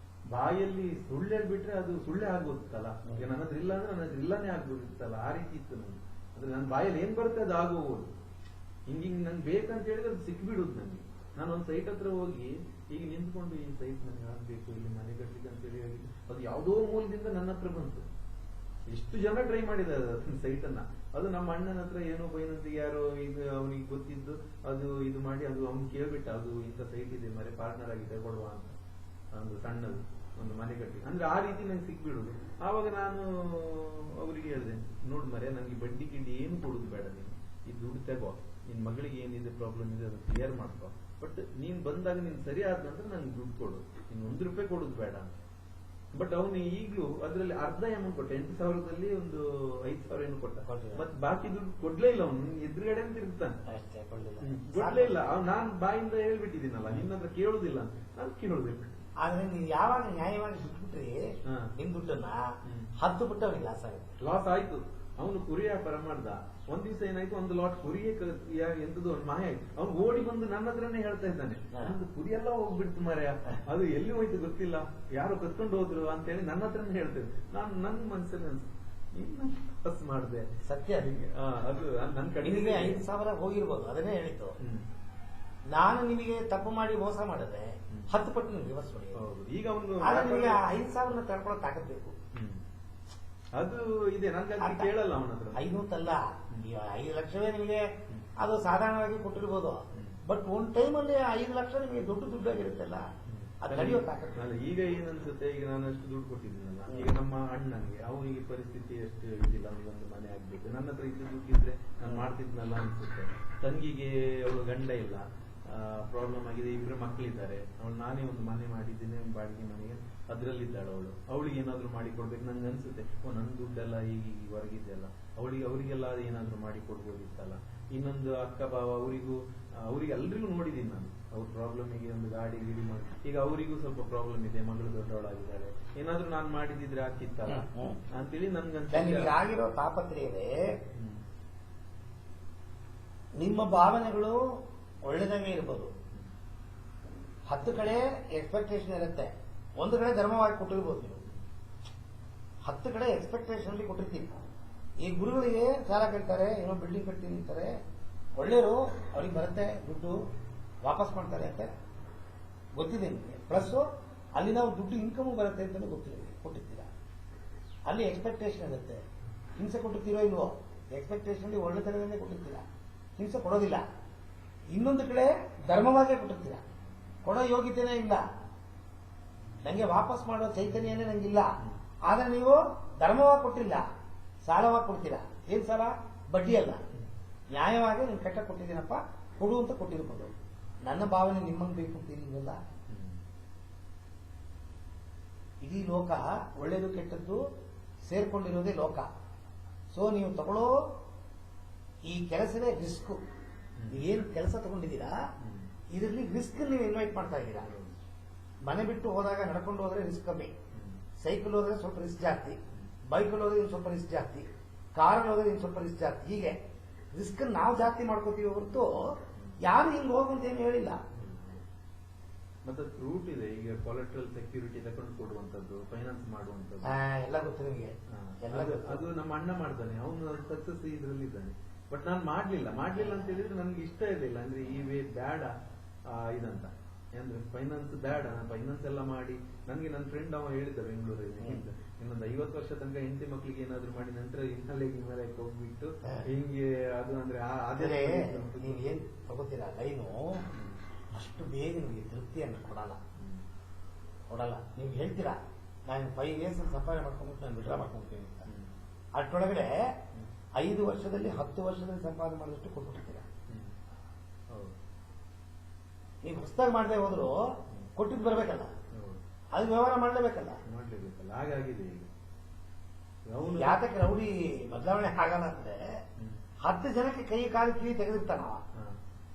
ಬಾಯಲ್ಲಿ ಸುಳ್ಳು ಹೇಳ್ಬಿಟ್ರೆ ಅದು ಸುಳ್ಳೇ ಆಗೋಗುತ್ತಲ್ಲ. ಈಗ ನನ್ನ ಹತ್ರ ಇಲ್ಲ ಅಂದ್ರೆ ನನ್ನ ಹತ್ರ ಇಲ್ಲಾನೇ ಆಗ್ಬೋದಿತ್ತಲ್ಲ, ಆ ರೀತಿ ಇತ್ತು ನಂಗೆ. ಅಂದ್ರೆ ನನ್ನ ಬಾಯಲ್ಲಿ ಏನ್ ಬರುತ್ತೆ ಅದು ಆಗೋಗೋದು. ಹಿಂಗಿಂಗ್ ನನ್ಗೆ ಬೇಕಂತ ಹೇಳಿದ್ರೆ ಅದು ಸಿಕ್ಬಿಡುದು ನನಗೆ. ನಾನು ಒಂದ್ ಸೈಟ್ ಹತ್ರ ಹೋಗಿ ಈಗ ನಿಂತ್ಕೊಂಡು ಈ ಸೈಟ್ ನನಗೆ ಆಗ್ಬೇಕು, ಇಲ್ಲಿ ಮನೆ ಕಟ್ಲಿಕ್ಕೆ ಅಂತ ಹೇಳಿ ಅದು ಯಾವುದೋ ಮೂಲದಿಂದ ನನ್ನ ಹತ್ರ ಬಂತು. ಎಷ್ಟು ಜನ ಟ್ರೈ ಮಾಡಿದ್ದಾರೆ ಸೈಟ್ ಅನ್ನ. ಅದು ನಮ್ಮ ಅಣ್ಣನ ಹತ್ರ ಏನೋ ಬೈನಂತೆ ಯಾರೋ ಇದು ಅವನಿಗೆ ಗೊತ್ತಿದ್ದು ಅದು ಇದು ಮಾಡಿ ಅದು ಅವ್ನು ಕೇಳ್ಬಿಟ್ಟ, ಅದು ಇಂಥ ಸೈಟ್ ಇದೆ ಮರೆ ಪಾರ್ಟ್ನರ್ ಆಗಿ ತಗೊಳ್ಳುವ ಅಂತ, ಒಂದು ಸಣ್ಣದು ಒಂದು ಮನೆ ಕಟ್ಟಿ. ಅಂದ್ರೆ ಆ ರೀತಿ ನಂಗೆ ಸಿಕ್ಬಿಡುದು. ಆವಾಗ ನಾನು ಅವರಿಗೆ ಹೇಳಿದೆ, ನೋಡ್ ಮರೆ, ನಂಗೆ ಬಡ್ಡಿ ಗಿಡ್ಡಿ ಏನು ಕೊಡುದು ಬೇಡ, ನೀನು ಈ ದುಡ್ಡು ತಗೋ, ನಿನ್ ಮಗಳಿಗೆ ಏನಿದೆ ಪ್ರಾಬ್ಲಮ್ ಇದೆ ಅದನ್ನ ಕ್ಲಿಯರ್ ಮಾಡ್ಕೋ, ಬಟ್ ನೀನ್ ಬಂದಾಗ ನೀನ್ ಸರಿ ಆದ ನಂತರ ನಂಗೆ ದುಡ್ಡು ಕೊಡು, ನೀನ್ ₹1 ಕೊಡುದು ಬೇಡ ಅಂತ. ಬಟ್ ಅವನು ಈಗ್ಲೂ ಅದ್ರಲ್ಲಿ ಅರ್ಧ ಅಮೌಂಟ್ ಕೊಟ್ಟ. 8,000ದಲ್ಲಿ ಒಂದು 5,000 ಏನು ಕೊಟ್ಟ. ಮತ್ ಬಾಕಿ ದುಡ್ಡು ಕೊಡ್ಲೇ ಇಲ್ಲ. ಅವನು ಎದುರುಗಡೆ ಅಂತ ಇರ್ತಾನೆ, ಕೊಡ್ಲೇ ಇಲ್ಲ. ನಾನ್ ಬಾಯಿಂದ ಹೇಳ್ಬಿಟ್ಟಿದ್ದೀನಲ್ಲ, ನಿನ್ನ ಹತ್ರ ಕೇಳುದಿಲ್ಲ ಅಂತ. ನಾನು ಕೇಳುದಿಲ್ಲ. ಆದ್ರೆ ನೀವು ಯಾವಾಗ ನ್ಯಾಯವಾಗಿ ಬಿಟ್ಬಿಟ್ರಿ ನಿಮ್ ದುಡ್ಡನ್ನ 10 ಬಿಟ್ಟು ಅವನಿಗೆ ಲಾಸ್ ಆಗುತ್ತೆ. ಲಾಸ್ ಆಯ್ತು. ಅವನು ಕುರಿ ವ್ಯಾಪಾರ ಮಾಡ್ದ. ಒಂದ್ ದಿವಸ ಏನಾಯ್ತು, ಒಂದು ಲಾಟ್ ಕುರಿಯೇ ಎಂತದ್ದು ಒಂದು ಮಾಯ ಆಯ್ತು. ಅವ್ನು ಓಡಿ ಬಂದು ನನ್ನ ಹತ್ರನೇ ಹೇಳ್ತಾ ಇದ್ದಾನೆ, ನಂದು ಕುರಿ ಎಲ್ಲ ಹೋಗ್ಬಿಡ್ತು ಮರ್ಯ, ಅದು ಎಲ್ಲಿ ಹೋಯ್ತು ಗೊತ್ತಿಲ್ಲ, ಯಾರೋ ಕತ್ಕೊಂಡು ಹೋದ್ರು ಅಂತ ಹೇಳಿ ನನ್ನ ಹತ್ರನೇ ಹೇಳ್ತೇನೆ. ನಾನು ನನ್ನ ಮನಸ್ಸಲ್ಲಿ ಬಸ್ ಮಾಡಿದೆ. ಸತ್ಯ ಅದು ನನ್ನ ಕಡೆ 5,000 ಹೋಗಿರ್ಬೋದು, ಅದನ್ನೇ ಹೇಳಿದ್ದು. ನಾನು ನಿಮಗೆ ತಪ್ಪು ಮಾಡಿ ಮೋಸ ಮಾಡಿದ್ರೆ 10 ಪಟ್ಟು ನೀವು ರಿವರ್ಸ್ ಮಾಡಿ. ಈಗ ಅವನು 5,000 ತಡ್ಕೊಳಕ್ ಆಗಬೇಕು. ಅದು ಇದೆ, ನನ್ಗೆ ಕೇಳಲ್ಲ ಅವನ ಹತ್ರ. 5 ಅಂತಲ್ಲ, 5 ಲಕ್ಷವೇ ನಿಮಗೆ ಅದು ಸಾಧಾರಣವಾಗಿ ಕೊಟ್ಟಿರ್ಬೋದು. ಬಟ್ ಒಂದ್ ಟೈಮ್ ಅಲ್ಲಿ 5 ಲಕ್ಷ ನಿಮಗೆ ದುಡ್ಡಾಗಿರುತ್ತಲ್ಲ, ಅದು ನಡೆಯೋಕ್ಕಾಗಲ್ಲ. ಈಗ ಏನನ್ಸುತ್ತೆ, ಈಗ ನಾನು ಅಷ್ಟು ದುಡ್ಡು ಕೊಟ್ಟಿದ್ದೀನಲ್ಲ, ಈಗ ನಮ್ಮ ಅಣ್ಣನಿಗೆ ಅವನಿಗೆ ಪರಿಸ್ಥಿತಿ ಎಷ್ಟು ಇದಿಲ್ಲ, ಅವನಿಗೊಂದು ಮನೆ ಆಗ್ಬೇಕು. ನನ್ನ ಹತ್ರ ಇದ್ದು ದುಡ್ಡಿದ್ರೆ ನಾನು ಮಾಡ್ತಿದ್ನಲ್ಲ ಅನ್ಸುತ್ತೆ. ತಂಗಿಗೆ ಅವಳು ಗಂಡ ಇಲ್ಲ, ಪ್ರಾಬ್ಲಮ್ ಆಗಿದೆ, 2 ಮಕ್ಕಳಿದ್ದಾರೆ. ಅವಳು ನಾನೇ ಒಂದು ಮನೆ ಮಾಡಿದ್ದೇನೆ, ಬಾಡಿಗೆ ಮನೆಗೆ, ಅದ್ರಲ್ಲಿದ್ದಾಳೆ ಅವಳು. ಅವಳಿಗೆ ಏನಾದ್ರು ಮಾಡಿ ಕೊಡ್ಬೇಕು ನಂಗೆ ಅನ್ಸುತ್ತೆ. ನನ್ನ ದುಡ್ಡೆಲ್ಲ ಈಗ ಹೊರಗಿದ್ದೆಲ್ಲ ಅವರಿಗೆಲ್ಲ ಏನಾದ್ರು ಮಾಡಿ ಕೊಡ್ಬೋದಿತ್ತಲ್ಲ. ಇನ್ನೊಂದು ಅಕ್ಕ ಬಾವ ಅವ್ರಿಗೆ ಎಲ್ರಿಗೂ ನೋಡಿದೀನಿ ನಾನು. ಅವ್ರ ಪ್ರಾಬ್ಲಮ್ಗೆ ಒಂದು ಗಾಡಿ ಮಾಡಿ, ಈಗ ಅವರಿಗೂ ಸ್ವಲ್ಪ ಪ್ರಾಬ್ಲಮ್ ಇದೆ, ಮಗಳು ದೊಡ್ಡವಳಾಗಿದ್ದಾಳೆ, ಏನಾದ್ರು ನಾನು ಮಾಡಿದಿದ್ರೆ ಆಗ್ತಿತ್ತಲ್ಲ ಅಂತೇಳಿ ನನ್ಗನ್ಸುತ್ತೆ. ಆಗಿರೋ ತಾಪತ್ರೆಯವೇ ನಿಮ್ಮ ಭಾವನೆಗಳು ಒಳ್ಳೆದಾಗೆ ಇರ್ಬೋದು. 10 ಕಡೆ ಎಕ್ಸ್ಪೆಕ್ಟೇಷನ್ ಇರುತ್ತೆ, ಒಂದು ಕಡೆ ಧರ್ಮವಾಗಿ ಕೊಟ್ಟಿರ್ಬೋದು. ನೀವು 10 ಕಡೆ ಎಕ್ಸ್ಪೆಕ್ಟೇಷನ್ ಅಲ್ಲಿ ಕೊಟ್ಟಿರ್ತೀವಿ. ಈ ಗುರುಗಳಿಗೆ ಸಾಲ ಕೇಳ್ತಾರೆ, ಏನೋ ಬಿಲ್ಡಿಂಗ್ ಕಟ್ತೀನಿ ಅಂತಾರೆ, ಒಳ್ಳೆಯವರು ಅವ್ರಿಗೆ ಬರುತ್ತೆ ದುಡ್ಡು, ವಾಪಸ್ ಮಾಡ್ತಾರೆ ಅಂತ ಗೊತ್ತಿದೆ ನಿಮಗೆ. ಪ್ಲಸ್ ಅಲ್ಲಿ ನಾವು ದುಡ್ಡು ಇನ್ಕಮ್ ಬರುತ್ತೆ ಅಂತ ಕೊಟ್ಟಿರ್ತೀರ. ಅಲ್ಲಿ ಎಕ್ಸ್ಪೆಕ್ಟೇಷನ್ ಇರುತ್ತೆ. ಹಿಂಸೆ ಕೊಟ್ಟಿರ್ತೀರೋ ಇಲ್ವೋ, ಎಕ್ಸ್ಪೆಕ್ಟೇಷನ್ ಅಲ್ಲಿ ಒಳ್ಳೆತನವನ್ನೇ ಕೊಟ್ಟಿರ್ತೀರ, ಹಿಂಸೆ ಕೊಡೋದಿಲ್ಲ. ಇನ್ನೊಂದು ಕಡೆ ಧರ್ಮವಾಗೇ ಕೊಟ್ಟಿರ್ತೀರ, ಕೊಡೋ ಯೋಗ್ಯತೆನೇ ಇಲ್ಲ, ನಂಗೆ ವಾಪಸ್ ಮಾಡೋ ಚೈತನ್ಯನೇ ನಂಗಿಲ್ಲ. ಆದ್ರೆ ನೀವು ಧರ್ಮವಾಗಿ ಕೊಟ್ಟಿಲ್ಲ, ಸಾಲವಾಗಿ ಕೊಡ್ತೀರಾ. ಏನ್ ಸಾಲ? ಬಡ್ಡಿ ಅಲ್ಲ, ನ್ಯಾಯವಾಗಿ ನೀನು ಕಟ್ಟ ಕೊಟ್ಟಿದ್ದೀನಪ್ಪ, ಕೊಡು ಅಂತ ಕೊಟ್ಟಿರ್ಬೋದು. ನನ್ನ ಭಾವನೆ ನಿಮ್ಮಂಗೆ ಬೇಕು ಅಂತೀನಿಲ್ಲ. ಇಡೀ ಲೋಕ ಒಳ್ಳೇದು ಕೆಟ್ಟದ್ದು ಸೇರ್ಕೊಂಡಿರೋದೇ ಲೋಕ. ಸೊ ನೀವು ತಗೊಳ್ಳೋ ಈ ಕೆಲಸವೇ ರಿಸ್ಕ್. ನೀವೇನು ಕೆಲಸ ತಗೊಂಡಿದ್ದೀರಾ, ಇದರಲ್ಲಿ ರಿಸ್ಕ್ ನೀವು ಇನ್ವೈಟ್ ಮಾಡ್ತಾ ಇದ್ದೀರಾ. ಮನೆ ಬಿಟ್ಟು ಹೋದಾಗ ನಡ್ಕೊಂಡು ಹೋದ್ರೆ ರಿಸ್ಕ್ ಕಮ್ಮಿ, ಸೈಕಲ್ ಹೋದ್ರೆ ಸ್ವಲ್ಪ ರಿಸ್ಕ್ ಜಾಸ್ತಿ, ಬೈಕಲ್ಲಿ ಹೋದ್ರೆ ಸ್ವಲ್ಪ ರಿಸ್ಕ್ ಜಾಸ್ತಿ. ಕಾರಲ್ಲಿ ಹೋದ್ರೆ ಇನ್ನು ಸ್ವಲ್ಪ ರಿಸ್ಕ್ ಜಾಸ್ತಿ. ಹೀಗೆ ರಿಸ್ಕ್ ನಾವು ಜಾಸ್ತಿ ಮಾಡ್ಕೋತೀವಿ ಹೊರತು ಯಾರು ಹಿಂಗೆ ಹೋಗುವಂತ ಏನು ಹೇಳಿಲ್ಲ. ಮತ್ತೆ ರೂಟ್ ಇದೆ, ಈಗ ಕೊಲೆಟ್ರಲ್ ಸೆಕ್ಯೂರಿಟಿ ತಗೊಂಡು ಕೊಡುವಂತದ್ದು, ಫೈನಾನ್ಸ್ ಮಾಡುವಂತದ್ದು ಎಲ್ಲ ಗೊತ್ತು ನಿಮಗೆ. ಅದು ನಮ್ಮ ಅಣ್ಣ ಮಾಡ್ತಾನೆ, ಅವನು ಸಕ್ಸಸ್ ಇದ್ರಲ್ಲಿ ಇದ್ದಾನೆ. ಬಟ್ ನಾನು ಮಾಡ್ಲಿಲ್ಲ ಅಂತ ಹೇಳಿದ್ರೆ ನನ್ಗೆ ಇಷ್ಟ ಇರಲಿಲ್ಲ. ಅಂದ್ರೆ ಈ ವೇ ಬೇಡ ಇದಂತ, ಅಂದ್ರೆ ಫೈನಾನ್ಸ್ ಬೇಡ, ಫೈನಾನ್ಸ್ ಎಲ್ಲ ಮಾಡಿ ನನ್ಗೆ ನನ್ನ ಫ್ರೆಂಡ್ ಅವ ಹೇಳಿದ್ದ ಬೆಂಗಳೂರಲ್ಲಿ, ಇನ್ನೊಂದು 50 ವರ್ಷ ತನಕ ಹೆಂಡತಿ ಮಕ್ಳಿಗೆ ಏನಾದ್ರು ಮಾಡಿ ನಂತರ ಹಿಮಾಲಯಕ್ಕೆ ಹೋಗ್ಬಿಟ್ಟು ಹಿಂಗೆ ಅದು ಅಂದ್ರೆ ನೀವು ಏನ್ ತಗೋತೀರಾ ಲೈನು ಅಷ್ಟು ಬೇಗ ನಿಮಗೆ ತೃಪ್ತಿಯನ್ನು ಕೊಡಲ್ಲ. ನೀವು ಹೇಳ್ತೀರಾ ನಾನು 5 years ಸಂಪಾದನೆ ಮಾಡ್ಕೊಂಡ್ಬಿಟ್ಟು ನಾನು ವಿಡ್ರಾ ಮಾಡ್ಕೊಂತೀನಿ ಅಂತ, ಅಷ್ಟೊಳಗಡೆ 5 ವರ್ಷದಲ್ಲಿ 10 ವರ್ಷದಲ್ಲಿ ಸಂಪಾದನೆ ಮಾಡಿದಷ್ಟು ಕೊಟ್ಬಿಟ್ಟಿರ್ತೀರಾ. ನೀವು ಹೊಸದಾಗಿ ಮಾಡದೆ ಹೋದ್ರು ಕೊಟ್ಟಿದ್ದು ಬರ್ಬೇಕಲ್ಲ, ಅದು ವ್ಯವಹಾರ ಮಾಡ್ಲೇಬೇಕಲ್ಲ. ಹಾಗಾಗಿದೆ ಈಗ. ಯಾತಕ್ಕೆ ರೌಡಿ ಬದಲಾವಣೆ ಆಗಲ್ಲ ಅಂದ್ರೆ 10 ಜನಕ್ಕೆ ಕೈ ಕಾಲು ಕಿವಿ ತೆಗೆದಿರ್ತಾನ,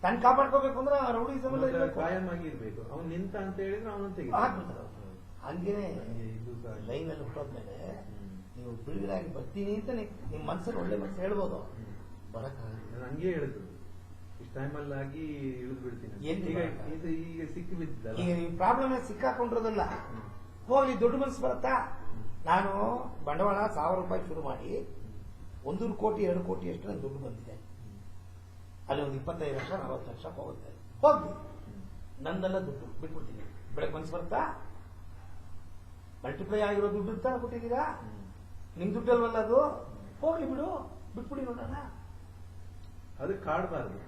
ತನ್ನ ಕಾಪಾಡ್ಕೋಬೇಕು ಅಂದ್ರೆ ರೌಡಿ ಕಾಯಂ ಆಗಿರ್ಬೇಕು. ಅವ್ನು ನಿಂತ ಅಂತ ಹೇಳಿದ್ರೆ ಅವನು ಹಾಕ್ಬಿಡ್ತಾರ. ಹಂಗೇನೆ ಲೈನ್ ಅಲ್ಲಿ ಹುಟ್ಟೋದ್ಮೇಲೆ ನೀವು ಬಿಡುಗಡೆಯಾಗಿ ಬರ್ತೀನಿ ಅಂತ ನಿಮ್ ಮನ್ಸಲ್ಲಿ ಒಳ್ಳೆ ಮನಸ್ಸು ಹೇಳ್ಬೋದು, ಬರಕ್ಕಾಗಲ್ಲ. ಹಂಗೆ ಹೇಳಿದ್ರು ಇಷ್ಟ ಟೈಮಲ್ಲಿ ಆಗಿ ಇಳಿದು ಬಿಡ್ತೀನಿ. ಈಗ ಸಿಕ್ಕಿ ಬಿದ್ದಿದ್ದಲ್ಲ, ಈಗ ಈ ಪ್ರಾಬ್ಲಮ್ ಸಿಕ್ಕಾಕೊಂಡಿರೋದಲ್ಲ. ಹೋಗ್ಲಿ ದುಡ್ಡು ಮನಸ್ಸು ಬರುತ್ತಾ? ನಾನು ಬಂಡವಾಳ 1000 ರೂಪಾಯಿ ಶುರು ಮಾಡಿ 1 ಕೋಟಿ 2 ಕೋಟಿ ಅಷ್ಟು ನನ್ನ ದುಡ್ಡು ಬಂದಿದೆ. ಅಲ್ಲಿ ಒಂದು 25 ಲಕ್ಷ 40 ಲಕ್ಷ ಹೋಗುತ್ತೆ. ಹೋಗ್ಲಿ, ನಂದೆಲ್ಲ ದುಡ್ಡು ಬಿಟ್ಬಿಡ್ತೀನಿ. ಬೆಳಗ್ಗೆ ಮನಸ್ಸು ಬರುತ್ತಾ? ಮಲ್ಟಿಪ್ಲೈ ಆಗಿರೋ ದುಡ್ಡು ಅಂತ ಕೊಟ್ಟಿದ್ದೀರಾ, ನಿಮ್ ದುಡ್ಡಲ್ವಲ್ಲ ಅದು. ಹೋಗ್ಲಿ ಬಿಡು, ಬಿಟ್ಬಿಡಿ ನೋಡೋಣ. ಅದು ಕಾಡಬಾರ್ದು,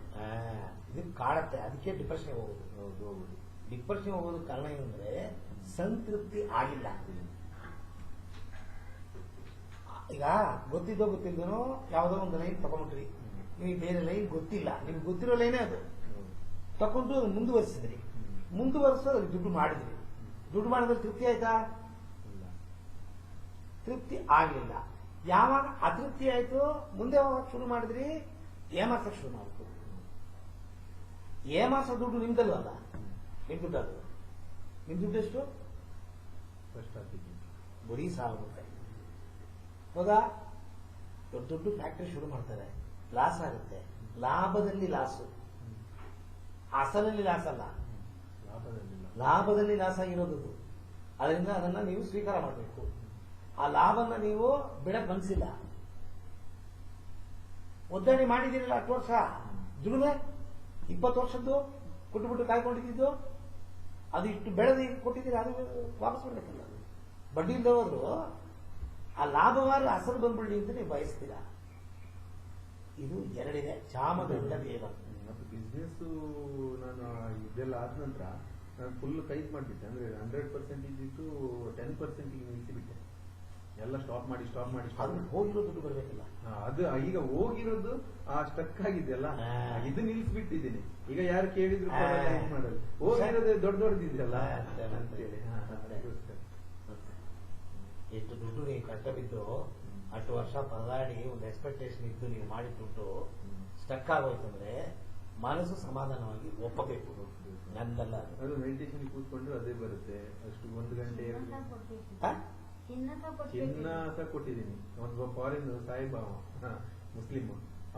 ಇದು ಕಾಡತ್ತೆ. ಅದಕ್ಕೆ ಡಿಪ್ರೆಷನ್ ಹೋಗೋದು. ಡಿಪ್ರೆಷನ್ ಹೋಗೋದು ಕಾರಣ ಏನಂದ್ರೆ ಸಂತೃಪ್ತಿ ಆಗಿಲ್ಲ. ಈಗ ಗೊತ್ತಿದ್ದೋ ಗೊತ್ತಿದ್ದನೋ ಯಾವುದೋ ಒಂದು ಲೈನ್ ತಗೊಂಡ್ರಿ, ನಿಮಗೆ ಬೇರೆ ಲೈನ್ ಗೊತ್ತಿಲ್ಲ, ನಿಮ್ಗೆ ಗೊತ್ತಿರೋ ಲೈನೇ ಅದು ತಗೊಂಡು ಮುಂದುವರಿಸಿದ್ರಿ. ಮುಂದುವರಿಸೋದು ದುಡ್ಡು ಮಾಡಿದ್ರಿ. ದುಡ್ಡು ಮಾಡಿದ್ರೆ ತೃಪ್ತಿ ಆಯ್ತಾ? ತೃಪ್ತಿ ಆಗಲಿಲ್ಲ. ಯಾವಾಗ ಅತೃಪ್ತಿ ಆಯ್ತು, ಮುಂದೆ ಯಾವಾಗ ಶುರು ಮಾಡಿದ್ರಿ? ಏಮಾರ್ಸಕ್ಕೆ ಶುರು ಮಾಡ್ತು. ಏಮಾರ್ಸೋ ದುಡ್ಡು ನಿಮ್ದಲ್ವಲ್ಲ, ನಿಮ್ ದುಡ್ಡು ಅದು. ನಿಮ್ ದುಡ್ಡು ಎಷ್ಟು? ಬರೀ 1000 ರೂಪಾಯಿ. ಹೌದಾ? ದೊಡ್ಡ ದೊಡ್ಡ ಫ್ಯಾಕ್ಟರಿ ಶುರು ಮಾಡ್ತಾರೆ, ಲಾಸ್ ಆಗುತ್ತೆ. ಲಾಭದಲ್ಲಿ ಲಾಸು, ಅಸಲಲ್ಲಿ ಲಾಸ್ ಅಲ್ಲ, ಲಾಭದಲ್ಲಿ ಲಾಸ್ ಆಗಿರೋದು. ಅದರಿಂದ ಅದನ್ನ ನೀವು ಸ್ವೀಕಾರ ಮಾಡಬೇಕು. ಆ ಲಾಭನ ನೀವು ಬಿಡಕ್ ಮನ್ಸಿಲ್ಲ. ಒದ್ದಾಡಿ ಮಾಡಿದ್ದೀರಲ್ಲ 10 ವರ್ಷ ದುಡಿಮೆ, 20 ವರ್ಷದ್ದು ಕೊಟ್ಟುಬಿಟ್ಟು ಕಾಯ್ಕೊಂಡಿದ್ದು, ಅದು ಇಷ್ಟು ಬೆಳೆದು ಕೊಟ್ಟಿದ್ದೀರಿ, ಅದು ವಾಪಸ್ ಮಾಡ್ಬೇಕಲ್ಲ. ಬಡ್ಡಿ ಇಲ್ಲದೆ ಹೋದ್ರು ಆ ಲಾಭವಾರ ಅಸಲು ಬಂದ್ಬಿಡ್ಲಿ ಅಂತ ನೀವು ಬಯಸ್ತೀರಾ. ಇದು ಎರಡಿದೆ, ಚಾಮದಂಡ ದೇವ. ಮತ್ತು ಬಿಸ್ನೆಸ್ ನಾನು ಇದೆಲ್ಲ ಆದ ನಂತರ ನಾನು ಫುಲ್ ಕೈಟ್ ಮಾಡಿಬಿಟ್ಟೆ. ಅಂದ್ರೆ 100% ಇದ್ದಿದ್ದು 10% ನಿಲ್ಲಿಸಿಬಿಟ್ಟೆ. ಎಲ್ಲ ಸ್ಟಾಪ್ ಮಾಡಿ ಹೋಗಿರೋ ದುಡ್ಡು ಬರಬೇಕಲ್ಲ. ಅದು ಈಗ ಹೋಗಿರೋದು ಸ್ಟಕ್ ಆಗಿದೆಯಲ್ಲ, ಇದು ನಿಲ್ಲಿಸ್ಬಿಟ್ಟಿದ್ದೀನಿ. ಈಗ ಯಾರು ಕೇಳಿದ್ರು ಮಾಡಲ್ಲ, ಹೋಗಿರೋದು ದೊಡ್ಡದಿದೆಯಲ್ಲ ಅಂತೇಳಿ. ಎಷ್ಟು ದುಡ್ಡು ನೀವು ಕಷ್ಟ ಬಿದ್ದು ಅಷ್ಟು ವರ್ಷ ಪರದಾಡಿ ಒಂದು ಎಕ್ಸ್ಪೆಕ್ಟೇಷನ್ ಇದ್ದು ನೀವು ಮಾಡಿ ದುಡ್ಡು ಸ್ಟಕ್ ಆಗೋಯ್ತು ಅಂದ್ರೆ ಮನಸ್ಸು ಸಮಾಧಾನವಾಗಿ ಒಪ್ಪಬೇಕು. ನಂದಲ್ಲ ಅದು ಮೆಡಿಟೇಷನ್ ಕೂತ್ಕೊಂಡು ಅದೇ ಬರುತ್ತೆ. ಅಷ್ಟು 1 ಗಂಟೆ ಚಿನ್ನ ಸಹ ಕೊಟ್ಟಿದ್ದೀನಿ. ಒಂದು ಫಾರಿನ್ ಸಾಯಿಬಾವ ಮುಸ್ಲಿಂ,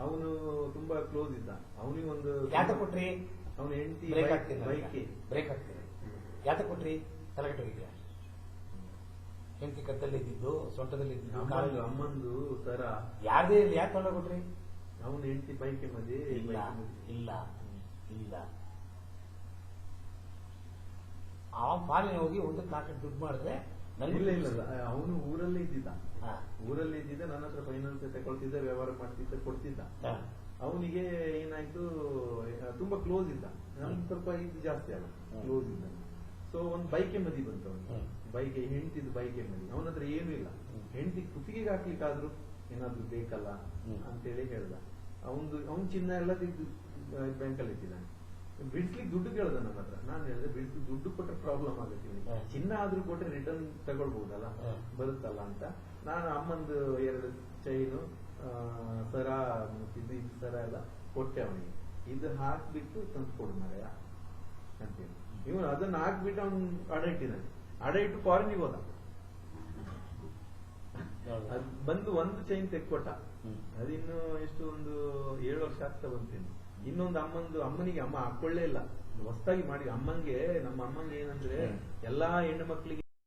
ಅವನು ತುಂಬಾ ಕ್ಲೋಸ್ ಇದ್ದ. ಅವನಿಗೆ ಒಂದು ಯಾತ ಕೊಟ್ರಿ? ಅವನ ಹೆಂಡತಿ ಬ್ರೇಕ್ ಆಗ್ತೀನಿ. ಯಾತ ಕೊಟ್ರಿ? ತಲೆಗಟ್ಟೋಗಿದ್ಯಾ? ಹೆಂಡತಿ ಕತ್ತಲ್ಲಿ ಇದ್ದಿದ್ದು, ಸೊಂಟದಲ್ಲಿ ಇದ್ದಿದ್ದು, ಅಮ್ಮಂದು ಸರ ಯಾರದೇ ಇರಲಿ, ಯಾಕೆ ತೊಂದರೆ ಕೊಟ್ರಿ? ಅವನ ಹೆಂಡತಿ ಬೈಕ್ ಮಧ್ಯೆ ಇಲ್ಲ ಆ ಫಾರಿನ್ ಹೋಗಿ 1-4 ದುಡ್ಡು ಮಾಡಿದ್ರೆ ಇಲ್ಲ ಅವನು ಊರಲ್ಲೇ ಇದ್ದಿದ್ದ. ನನ್ನ ಹತ್ರ ಫೈನಾನ್ಸ್ ತಗೊಳ್ತಿದ್ದ, ವ್ಯವಹಾರ ಮಾಡ್ತಿದ್ದ, ಕೊಡ್ತಿದ್ದ. ಅವನಿಗೆ ಏನಾಯ್ತು, ತುಂಬಾ ಕ್ಲೋಸ್ ಇದ್ದ. ನಮ್ಗೆ ಸ್ವಲ್ಪ ಇದು ಜಾಸ್ತಿ ಅಲ್ಲ, ಕ್ಲೋಸ್ ಇದ್ದ. ಸೊ ಒಂದು ಬೈಕ್ ಎಂಬದಿ ಬಂತು ಅವನಿಗೆ. ಹೆಂಡತಿದ್ದು ಬೈಕ್ ಎಂಬದಿ. ಅವನ ಹತ್ರ ಏನೂ ಇಲ್ಲ. ಹೆಂಡತಿ ಕುತ್ತಿಗೆಗೆ ಹಾಕ್ಲಿಕ್ಕಾದ್ರೂ ಏನಾದ್ರು ಬೇಕಲ್ಲ ಅಂತೇಳಿ ಹೇಳ್ದ. ಅವನ್ ಚಿನ್ನ ಎಲ್ಲ ತೆಗೆದು ಬ್ಯಾಂಕಲ್ಲಿ ಇಟ್ಟಿದ್ದಾನೆ. ಬಿಡ್ಸ್ಲಿಕ್ಕೆ ದುಡ್ಡು ಕೇಳ್ದ ನನ್ನ ಹತ್ರ. ನಾನು ಹೇಳಿದೆ, ದುಡ್ಡು ಕೊಟ್ಟರೆ ಪ್ರಾಬ್ಲಮ್ ಆಗುತ್ತೆ, ಚಿನ್ನ ಆದ್ರೂ ಕೊಟ್ರೆ ರಿಟರ್ನ್ ತಗೊಳ್ಬಹುದಲ್ಲ, ಬರುತ್ತಲ್ಲ ಅಂತ. ನಾನು ಅಮ್ಮಂದು 2 ಚೈನು, ಸರ, ಇದು ಸರ ಎಲ್ಲ ಕೊಟ್ಟೆ ಅವನಿಗೆ. ಇದು ಹಾಕ್ಬಿಟ್ಟು ತಂದು ಕೊಡು ಮರೆಯ ಅಂತೇಳಿ. ಇವನು ಅದನ್ನ ಹಾಕ್ಬಿಟ್ಟು ಅವ್ನು ಅಡ ಇಟ್ಟಿದ್ದಾನೆ. ಅಡ ಇಟ್ಟು ಫಾರಿನಿಗೆ ಹೋದ. ಅದ್ ಬಂದು ಒಂದು ಚೈನ್ ತೆಕ್ಕೊಟ್ಟ. ಅದಿನ್ನು ಎಷ್ಟು ಒಂದು 7 ವರ್ಷ ಆಗ್ತಾ ಬಂತೇನು. ಇನ್ನೊಂದು ಅಮ್ಮನಿಗೆ ಅಮ್ಮ ಹಾಕೊಳ್ಳೇ ಇಲ್ಲ, ಹೊಸದಾಗಿ ಮಾಡಿ. ನಮ್ಮ ಅಮ್ಮಂಗೆ ಏನಂದ್ರೆ ಎಲ್ಲಾ ಹೆಣ್ಣು ಮಕ್ಕಳಿಗೆ